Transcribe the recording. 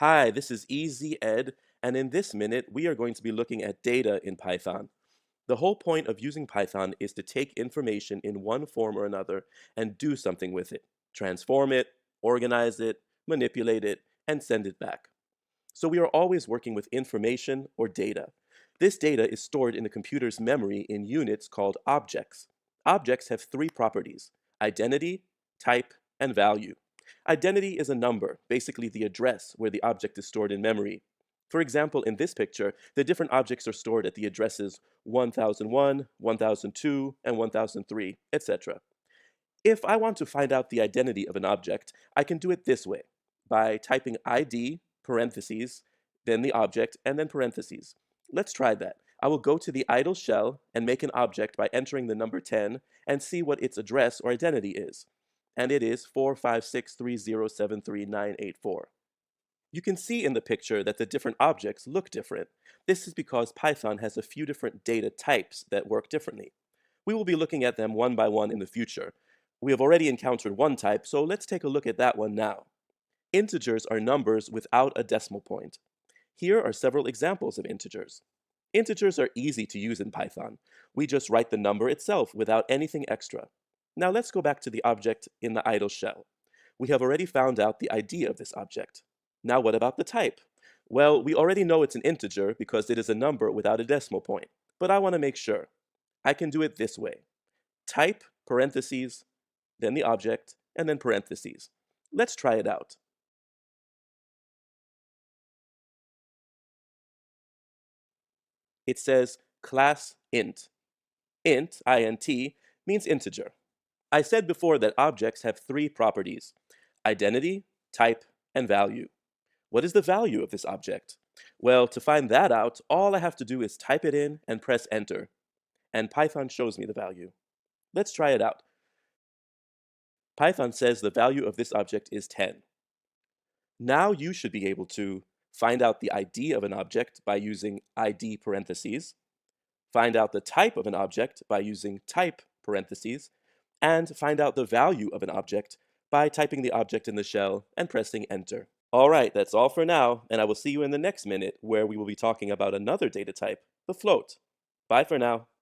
Hi, this is Easy Ed, and in this minute, we are going to be looking at data in Python. The whole point of using Python is to take information in one form or another and do something with it. Transform it, organize it, manipulate it, and send it back. So we are always working with information or data. This data is stored in the computer's memory in units called objects. Objects have three properties: identity, type, and value. Identity is a number, basically the address where the object is stored in memory. For example, in this picture, the different objects are stored at the addresses 1001, 1002, and 1003, etc. If I want to find out the identity of an object, I can do it this way, by typing ID, parentheses, then the object, and then parentheses. Let's try that. I will go to the idle shell and make an object by entering the number 10 and see what its address or identity is. And it is 45630733984. You can see in the picture that the different objects look different. This is because Python has a few different data types that work differently. We will be looking at them one by one in the future. We have already encountered one type, so let's take a look at that one now. Integers are numbers without a decimal point. Here are several examples of integers. Integers are easy to use in Python. We just write the number itself without anything extra. Now let's go back to the object in the idle shell. We have already found out the ID of this object. Now what about the type? Well, we already know it's an integer because it is a number without a decimal point, but I want to make sure. I can do it this way. Type, parentheses, then the object, and then parentheses. Let's try it out. It says class int. Int, int, means integer. I said before that objects have three properties: identity, type, and value. What is the value of this object? Well, to find that out, all I have to do is type it in and press enter, and Python shows me the value. Let's try it out. Python says the value of this object is 10. Now you should be able to find out the ID of an object by using ID parentheses, find out the type of an object by using type parentheses, and find out the value of an object by typing the object in the shell and pressing enter. All right, that's all for now, and I will see you in the next minute where we will be talking about another data type, the float. Bye for now.